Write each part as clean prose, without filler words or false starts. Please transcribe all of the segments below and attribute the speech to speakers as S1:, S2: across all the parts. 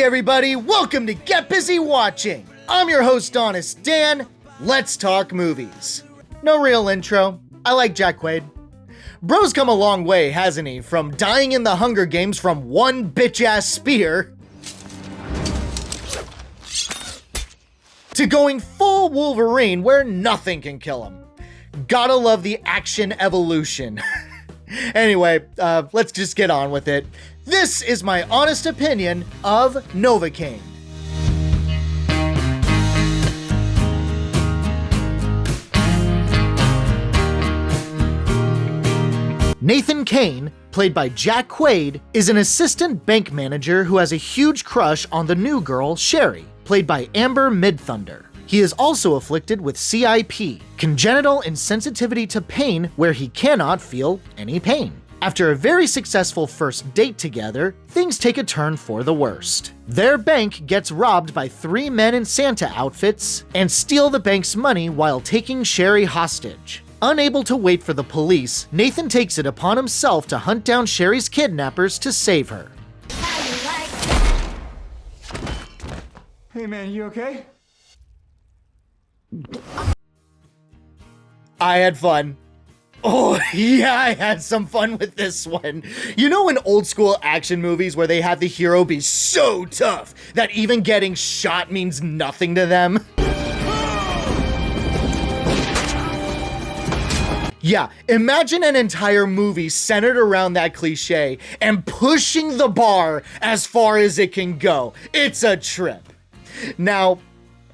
S1: everybody, welcome to Get Busy Watching. I'm your host, Honest Dan. Let's talk movies. No real intro. I like Jack Quaid. Bro's come a long way, hasn't he? From dying in the Hunger Games from one bitch-ass spear to going full Wolverine where nothing can kill him. Gotta love the action evolution. Anyway, let's just get on with it. This is my honest opinion of NOVOCAINE. Nathan Cain, played by Jack Quaid, is an assistant bank manager who has a huge crush on the new girl, Sherry, played by Amber Midthunder. He is also afflicted with CIP, congenital insensitivity to pain, where he cannot feel any pain. After a very successful first date together, things take a turn for the worst. Their bank gets robbed by 3 men in Santa outfits and steal the bank's money while taking Sherry hostage. Unable to wait for the police, Nathan takes it upon himself to hunt down Sherry's kidnappers to save her.
S2: Hey man, you okay?
S1: I had fun. Oh, yeah, I had some fun with this one. You know in old school action movies where they have the hero be so tough that even getting shot means nothing to them? Yeah, imagine an entire movie centered around that cliche and pushing the bar as far as it can go. It's a trip. Now,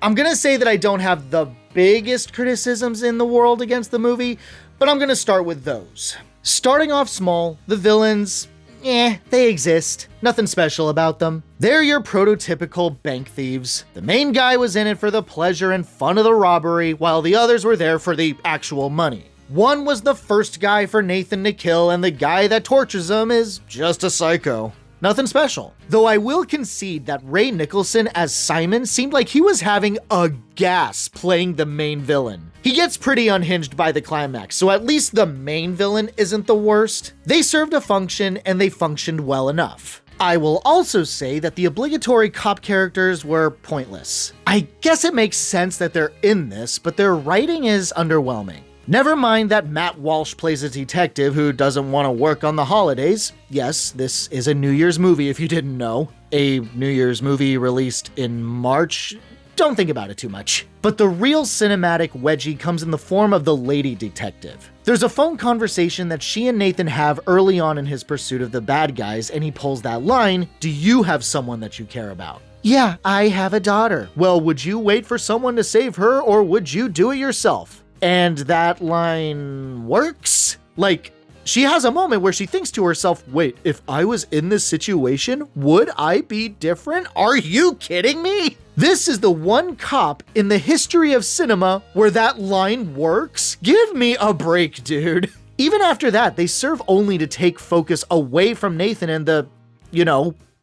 S1: I'm gonna say that I don't have the biggest criticisms in the world against the movie, but I'm gonna start with those. Starting off small, the villains, they exist. Nothing special about them. They're your prototypical bank thieves. The main guy was in it for the pleasure and fun of the robbery, while the others were there for the actual money. One was the first guy for Nathan to kill, and the guy that tortures him is just a psycho. Nothing special. Though I will concede that Ray Nicholson as Simon seemed like he was having a gas playing the main villain. He gets pretty unhinged by the climax, so at least the main villain isn't the worst. They served a function, and they functioned well enough. I will also say that the obligatory cop characters were pointless. I guess it makes sense that they're in this, but their writing is underwhelming. Never mind that Matt Walsh plays a detective who doesn't want to work on the holidays. Yes, this is a New Year's movie if you didn't know. A New Year's movie released in March? Don't think about it too much. But the real cinematic wedgie comes in the form of the lady detective. There's a phone conversation that she and Nathan have early on in his pursuit of the bad guys, and he pulls that line, "Do you have someone that you care about?" "Yeah, I have a daughter." "Well, would you wait for someone to save her, or would you do it yourself?" And that line works. Like, she has a moment where she thinks to herself, wait, if I was in this situation, would I be different? Are you kidding me? This is the one cop in the history of cinema where that line works. Give me a break, dude. Even after that, they serve only to take focus away from Nathan and the,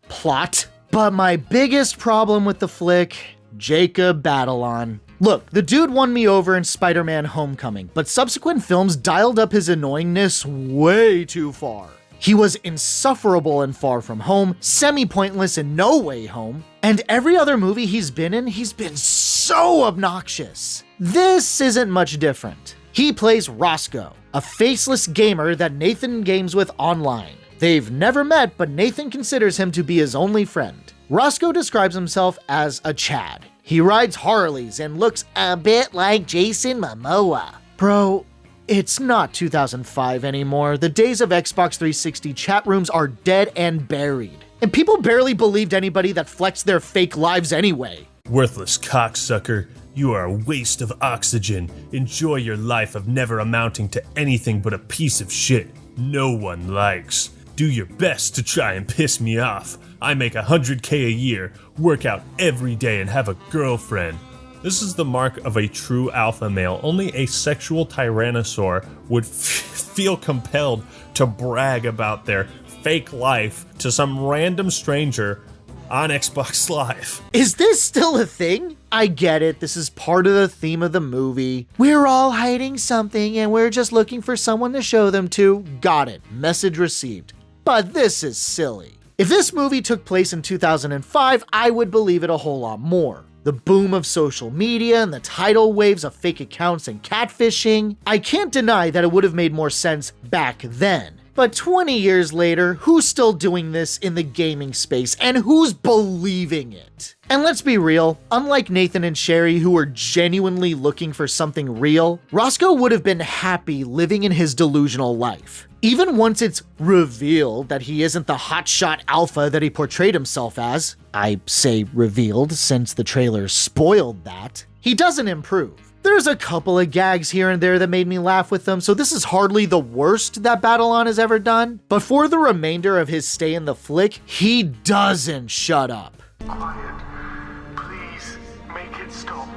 S1: plot. But my biggest problem with the flick, Jacob Batalon. Look, the dude won me over in Spider-Man Homecoming, but subsequent films dialed up his annoyingness way too far. He was insufferable in Far From Home, semi-pointless in No Way Home, and every other movie he's been in, he's been so obnoxious. This isn't much different. He plays Roscoe, a faceless gamer that Nathan games with online. They've never met, but Nathan considers him to be his only friend. Roscoe describes himself as a Chad. He rides Harleys and looks a bit like Jason Momoa. Bro, it's not 2005 anymore. The days of Xbox 360 chat rooms are dead and buried. And people barely believed anybody that flexed their fake lives anyway.
S3: Worthless cocksucker. You are a waste of oxygen. Enjoy your life of never amounting to anything but a piece of shit no one likes. Do your best to try and piss me off. I make $100K a year, work out every day, and have a girlfriend. This is the mark of a true alpha male. Only a sexual tyrannosaur would feel compelled to brag about their fake life to some random stranger on Xbox Live.
S1: Is this still a thing? I get it, this is part of the theme of the movie. We're all hiding something and we're just looking for someone to show them to. Got it. Message received. But this is silly. If this movie took place in 2005, I would believe it a whole lot more. The boom of social media and the tidal waves of fake accounts and catfishing, I can't deny that it would have made more sense back then. But 20 years later, who's still doing this in the gaming space and who's believing it? And let's be real, unlike Nathan and Sherry who were genuinely looking for something real, Roscoe would have been happy living in his delusional life. Even once it's revealed that he isn't the hotshot alpha that he portrayed himself as, I say revealed since the trailer spoiled that, he doesn't improve. There's a couple of gags here and there that made me laugh with them, so this is hardly the worst that Battleon has ever done, but for the remainder of his stay in the flick, he doesn't shut up.
S4: Quiet. Please, make it stop.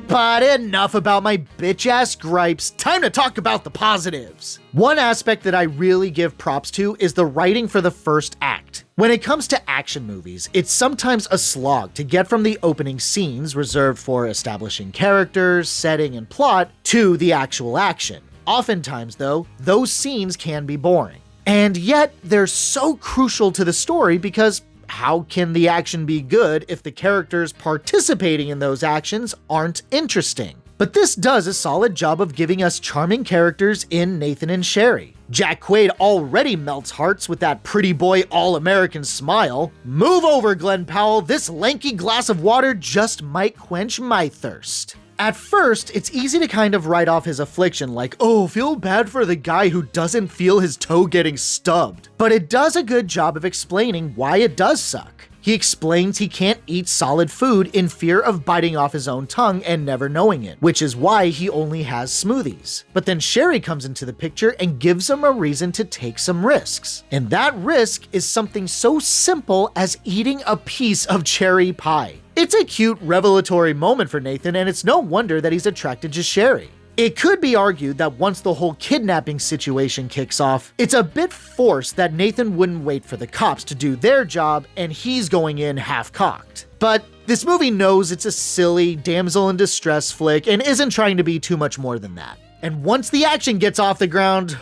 S1: But enough about my bitch-ass gripes, time to talk about the positives. One aspect that I really give props to is the writing for the first act. When it comes to action movies, it's sometimes a slog to get from the opening scenes reserved for establishing characters, setting, and plot to the actual action. Oftentimes, though, those scenes can be boring. And yet, they're so crucial to the story because how can the action be good if the characters participating in those actions aren't interesting? But this does a solid job of giving us charming characters in Nathan and Sherry. Jack Quaid already melts hearts with that pretty boy all-American smile. Move over, Glenn Powell, this lanky glass of water just might quench my thirst. At first, it's easy to kind of write off his affliction like, oh, feel bad for the guy who doesn't feel his toe getting stubbed. But it does a good job of explaining why it does suck. He explains he can't eat solid food in fear of biting off his own tongue and never knowing it, which is why he only has smoothies. But then Sherry comes into the picture and gives him a reason to take some risks. And that risk is something so simple as eating a piece of cherry pie. It's a cute, revelatory moment for Nathan, and it's no wonder that he's attracted to Sherry. It could be argued that once the whole kidnapping situation kicks off, it's a bit forced that Nathan wouldn't wait for the cops to do their job and he's going in half-cocked. But this movie knows it's a silly damsel in distress flick and isn't trying to be too much more than that. And once the action gets off the ground,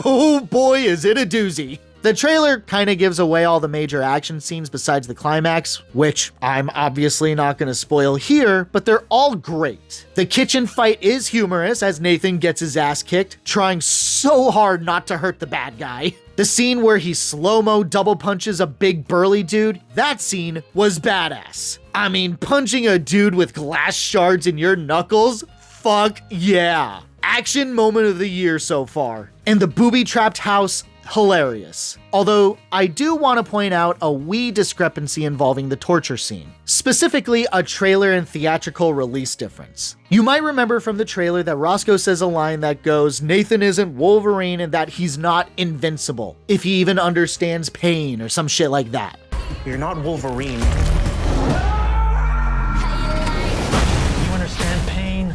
S1: oh boy is it a doozy. The trailer kinda gives away all the major action scenes besides the climax, which I'm obviously not gonna spoil here, but they're all great. The kitchen fight is humorous as Nathan gets his ass kicked, trying so hard not to hurt the bad guy. The scene where he slow-mo double punches a big burly dude, that scene was badass. I mean, punching a dude with glass shards in your knuckles? Fuck yeah. Action moment of the year so far. And the booby-trapped house, hilarious. Although, I do want to point out a wee discrepancy involving the torture scene. Specifically, a trailer and theatrical release difference. You might remember from the trailer that Roscoe says a line that goes, Nathan isn't Wolverine and that he's not invincible, if he even understands pain or some shit like that.
S5: You're not Wolverine.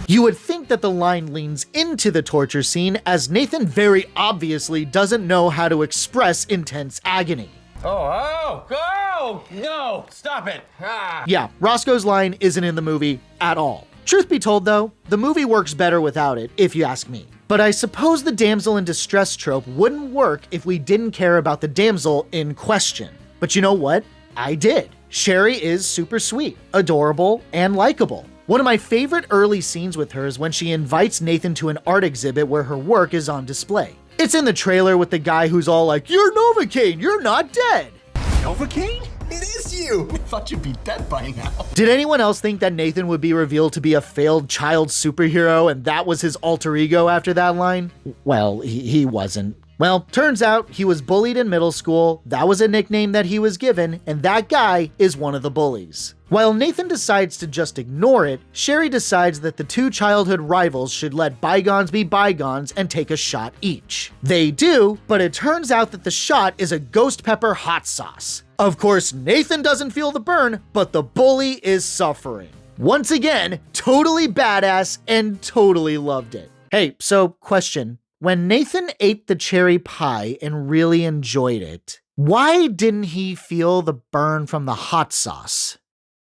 S1: You would think that the line leans into the torture scene as Nathan very obviously doesn't know how to express intense agony.
S5: No, stop it.
S1: Yeah, Roscoe's line isn't in the movie at all. Truth be told though, the movie works better without it, if you ask me. But I suppose the damsel in distress trope wouldn't work if we didn't care about the damsel in question. But you know what? I did. Sherry is super sweet, adorable, and likable. One of my favorite early scenes with her is when she invites Nathan to an art exhibit where her work is on display. It's in the trailer with the guy who's all like, "You're NOVOCAINE, you're not dead."
S5: NOVOCAINE? It is you! I thought you'd be dead by now.
S1: Did anyone else think that Nathan would be revealed to be a failed child superhero and that was his alter ego after that line? Well, he wasn't. Well, turns out he was bullied in middle school, that was a nickname that he was given, and that guy is one of the bullies. While Nathan decides to just ignore it, Sherry decides that the two childhood rivals should let bygones be bygones and take a shot each. They do, but it turns out that the shot is a ghost pepper hot sauce. Of course, Nathan doesn't feel the burn, but the bully is suffering. Once again, totally badass and totally loved it. Hey, so question. When Nathan ate the cherry pie and really enjoyed it, why didn't he feel the burn from the hot sauce?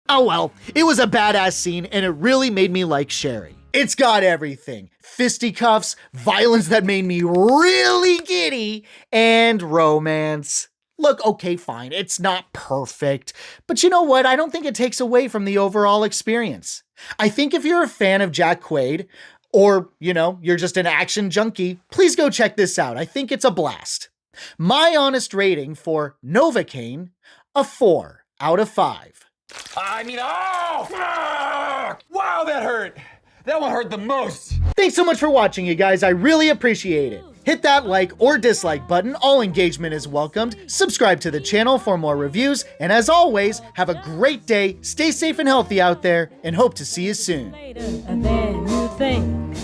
S1: Oh well, it was a badass scene and it really made me like Sherry. It's got everything. Fisticuffs, violence that made me really giddy, and romance. Look, okay, fine, it's not perfect, but you know what? I don't think it takes away from the overall experience. I think if you're a fan of Jack Quaid, or, you're just an action junkie, please go check this out. I think it's a blast. My honest rating for NOVOCAINE, a 4 out of 5.
S2: Oh! Fuck! Wow, that hurt! That one hurt the most!
S1: Thanks so much for watching, you guys. I really appreciate it. Hit that like or dislike button. All engagement is welcomed. Subscribe to the channel for more reviews. And as always, have a great day. Stay safe and healthy out there, and hope to see you soon.
S6: And then you think,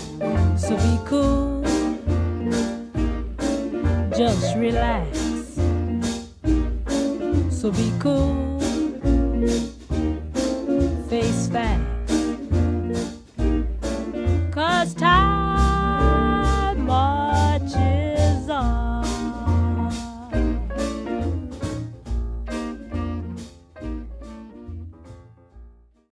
S6: so be cool. Just relax. So be cool. Face facts.